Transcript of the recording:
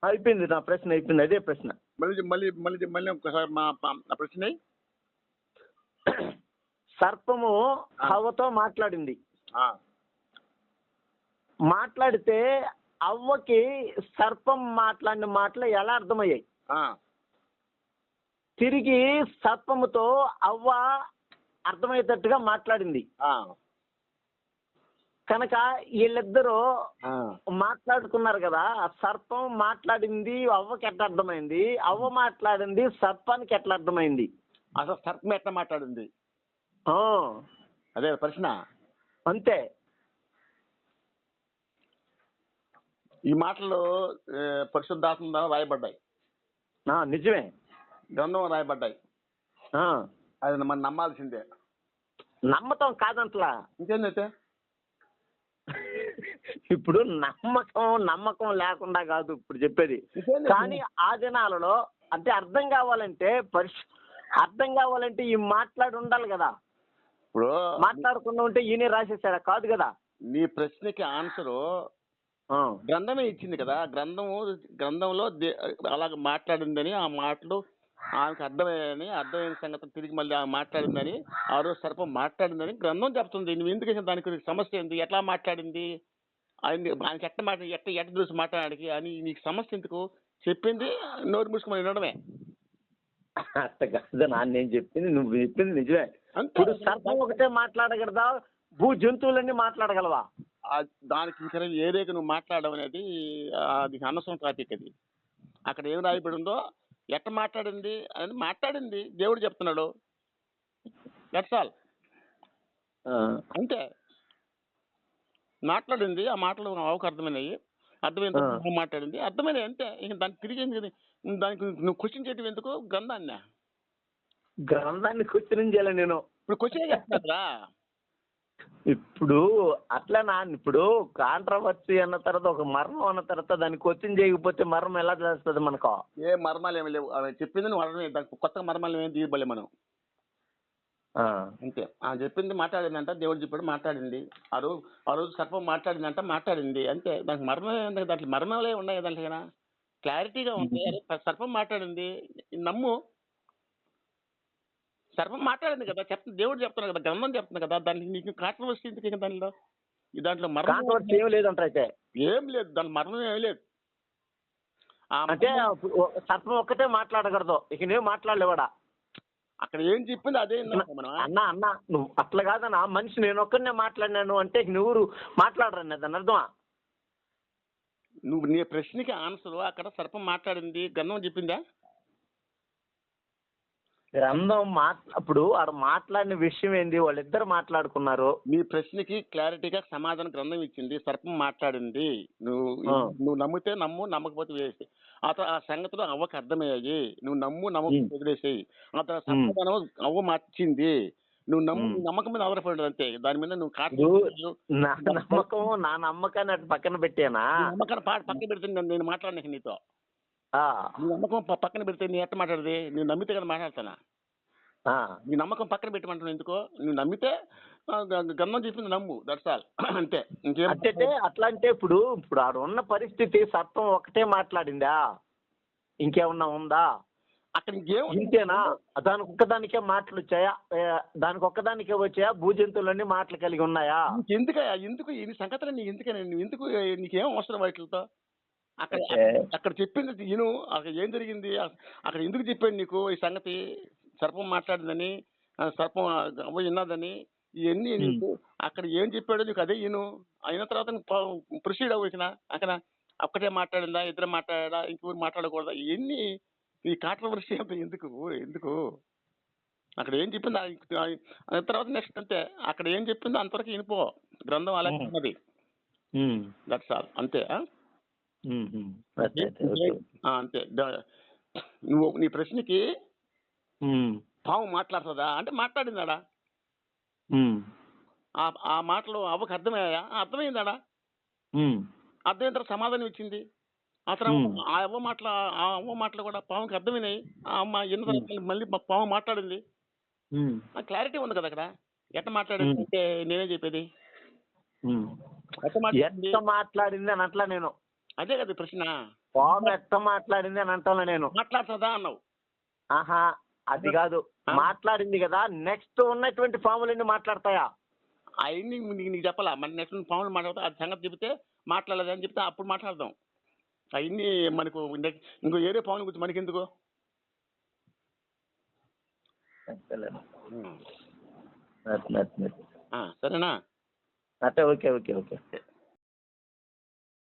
అయిపోయింది, నా ప్రశ్న అయిపోయింది, అదే ప్రశ్న. మళ్ళీ మళ్ళీ మళ్ళీ మళ్ళీ ఒకసారి నా ప్రశ్న. సర్పము హవ్వతో మాట్లాడింది. మాట్లాడితే అవ్వకి సర్పం మాట్లాడిన మాటలు ఎలా అర్థమయ్యాయి? తిరిగి సర్పముతో అవ్వ అర్థమయ్యేటట్టుగా మాట్లాడింది. కనుక వీళ్ళిద్దరూ మాట్లాడుకున్నారు కదా, సర్పం మాట్లాడింది అవ్వకి ఎట్లా అర్థమైంది, అవ్వ మాట్లాడింది సర్పానికి ఎట్లా అర్థమైంది? అసలు సర్పం ఎట్లా మాట్లాడింది అదే ప్రశ్న. అంతే. ఈ మాటలు పరిశుద్ధాత్మ రాయబడ్డాయి. నిజమే, గ్రంథం రాయబడ్డాయి. అది మనం నమ్మాల్సిందే. నమ్మటం కాదంట్లా. ఇంకేందైతే ఇప్పుడు నమ్మకం లేకుండా కాదు ఇప్పుడు చెప్పేది. కానీ ఆ దినాలలో అంటే అర్థం కావాలంటే ఈ మాట్లాడి ఉండాలి కదా. ఇప్పుడు మాట్లాడకుండా ఉంటే ఈయన రాసేసాడా? కాదు కదా. నీ ప్రశ్నకి ఆన్సరు గ్రంథమే ఇచ్చింది కదా. గ్రంథంలో అలాగ మాట్లాడిందని, ఆ మాటలు ఆమెకు అర్థమైన సంగతి తిరిగి మళ్ళీ ఆమె మాట్లాడిందని, ఆ రోజు సర్పం మాట్లాడిందని గ్రంథం చెప్తుంది. నువ్వు ఎందుకు దానికి సమస్య ఏంటి? ఎట్లా మాట్లాడింది, ఆయనకి ఎట్ట చూసి మాట్లాడానికి అని నీకు సమస్య ఎందుకు? చెప్పింది నోరు మూసుకుని వినడమే. అట్ట కాదు నేను చెప్పింది, నువ్వు చెప్పింది నిజమే. ఇప్పుడు సర్పం ఒకటే మాట్లాడగలదా? భూ జంతువులన్నీ మాట్లాడగలవా? దానికి ఇంకా ఏదైతే నువ్వు మాట్లాడడం అనేది అది అనవసరం టాపిక్. అది అక్కడ ఏం రాయబడి ఉందో, ఎట్ట మాట్లాడింది అనేది మాట్లాడింది దేవుడు చెప్తున్నాడు. That's all. అంతే. మాట్లాడింది, ఆ మాటలు అవకు అర్థమైనాయి, అర్థమైన మాట్లాడింది, అర్థమైనాయి, అంతే. ఇంక దానికి తిరిగి దానికి నువ్వు క్వశ్చన్ చేయటం ఎందుకు? గ్రంథాన్ని క్వశ్చన్ చేయాలి నేను. ఇప్పుడు క్వశ్చన్ చేస్తున్నా. ఇప్పుడు అట్లా ఇప్పుడు కాంట్రవర్సీ అన్న తర్వాత, ఒక మర్మం అన్న తర్వాత దాన్ని క్వశ్చన్ చేయకపోతే మర్మం ఎలా చేస్తుంది మనకు? ఏ మర్మాలు ఏమి లేవు. చెప్పింది నువ్వు అర్థమే, దానికి కొత్త మర్మాలు ఏమి తీయబలే మనం. అంతే. చెప్పింది మాట్లాడిందంట, దేవుడు చెప్పాడు మాట్లాడింది. ఆ రోజు సర్పం మాట్లాడిందంట, మాట్లాడింది, అంతే. దానికి మర్మం ఏంటంటే దాంట్లో మర్మాలే ఉన్నాయి దాంట్లో. క్లారిటీగా ఉంది. సర్పం మాట్లాడింది, నమ్ము. సర్పం మాట్లాడింది కదా, దేవుడు చెప్తున్నాడు కదా, గ్రంథం చెప్తుంది కదా. దానికి నీకు కాంట్రవర్సీ ఎందుకు? దాంట్లో మర్మం ఏం లేదంట. అయితే ఏం లేదు, దాని మర్మం ఏమి లేదు. అంటే సర్పం ఒక్కటే మాట్లాడకూడదు, ఇక నువ్వు మాట్లాడలేవాడా? అక్కడ ఏం చెప్పింది అదే అన్నా నువ్వు అట్లా కాదన్నా. మనిషి నేను ఒక్కరినే మాట్లాడినాను అంటే నువ్వు మాట్లాడరని దాని అర్థమా? నువ్వు నీ ప్రశ్నకి ఆన్సర్ అక్కడ సర్పం మాట్లాడింది, గ్రంథం చెప్పిందా? గ్రంథం ఇప్పుడు ఆడ మాట్లాడిన విషయం ఏంది? వాళ్ళిద్దరు మాట్లాడుకున్నారు. నీ ప్రశ్నకి క్లారిటీగా సమాధానం గ్రంథం ఇచ్చింది. సర్పం మాట్లాడింది. నువ్వు నమ్మితే నమ్ము, నమ్మకపోతే వేసి. ఆ సంగతులు అవ్వకు అర్థమయ్యాయి. నువ్వు నమ్మకం వదిలేసేయి. ఆ తర్వాత సమాధానం అవ్వ మార్చింది. నువ్వు నమ్మకం మీద ఆధారపడదు, అంతే. దాని మీద నువ్వు నా నమ్మకాన్ని అటు పక్కన పెట్టానా? నమ్మకాన్ని పక్కన పెడితే నేను మాట్లాడిన నీతో. నీ నమ్మకం పక్కన పెడితే నీ ఎట్ట మాట్లాడది? నేను నమ్మితే కదా మాట్లాడతానా? నీ నమ్మకం పక్కన పెట్టమంటున్నావు ఎందుకో? నువ్వు నమ్మితే గమనం చెప్పింది నమ్ము, దట్స్ ఆల్. అంతే. అంటే అట్లా అంటే ఇప్పుడు ఆడ ఉన్న పరిస్థితి సర్పం ఒకటే మాట్లాడిందా? ఇంకేమన్నా ఉందా అక్కడ? ఇంకేం ఇంతేనా? దానికి ఒక్కదానికే మాటలు వచ్చాయా? దానికి ఒక్కదానికే వచ్చాయా? భూజంతువులన్నీ మాటలు కలిగి ఉన్నాయా? ఎందుకు ఈ సంగతులు ఎందుకు నీకేం అవసరం వాటితో? అక్కడ చెప్పింది నేను అక్కడ ఏం జరిగింది, అక్కడ ఎందుకు చెప్పాడు నీకు ఈ సంగతి? సర్పం మాట్లాడిందని, సర్పం అవ్వ విన్నదని, ఇవన్నీ నీకు అక్కడ ఏం చెప్పాడో నీకు అదే ఈను. అయిన తర్వాత ప్రొసీడ్ అవ్వకినా అక్కడ ఒక్కటే మాట్లాడిందా, ఇద్దరు మాట్లాడా, ఇంకెవరు మాట్లాడకూడదా? ఇవన్నీ ఈ కాంట్రవర్సీ అంత ఎందుకు? అక్కడ ఏం చెప్పింది తర్వాత నెక్స్ట్ అంతే. అక్కడ ఏం చెప్పిందో అంతవరకు వినిపో. గ్రంథం అలాగే ఉన్నది. That's all. అంతే. అంతే. నువ్వు నీ ప్రశ్నకి పాము మాట్లాడుతుందా అంటే మాట్లాడిందాడా? ఆ మాటలు అవ్వకు అర్థమయ్యాయా? అర్థమైందాడా? అర్థమైన తర్వాత సమాధానం ఇచ్చింది. ఆ తర్వాత ఆ అవ్వ మాటలు కూడా పాముకి అర్థమైనాయి. ఆ అమ్మ ఎన్న తర్వాత మళ్ళీ పాము మాట్లాడింది. క్లారిటీ ఉంది కదా అక్కడ. ఎట్ట మాట్లాడింది అంటే నేనే చెప్పేది. మాట్లాడింది అని అట్లా నేను అదే కదా ప్రశ్న. పాము ఎట్ట మాట్లాడింది అని అంటాను నేను. మాట్లాడుతుందా అన్నావు. ఆహా, అది కాదు. మాట్లాడింది కదా, నెక్స్ట్ ఉన్నటువంటి పాములన్నీ మాట్లాడతాయా? అవన్నీ నీకు చెప్పాలా? మన నెక్స్ట్ పాములు మాట్లాడతా అది సంగతి చెబితే మాట్లాడలేదని చెప్తే అప్పుడు మాట్లాడదాం. అవన్నీ మనకు ఇంకో ఏరే పాముల గురించి మనకెందుకు? అంతేలే. సరేనా? అంటే ఓకే ఓకే ఓకే.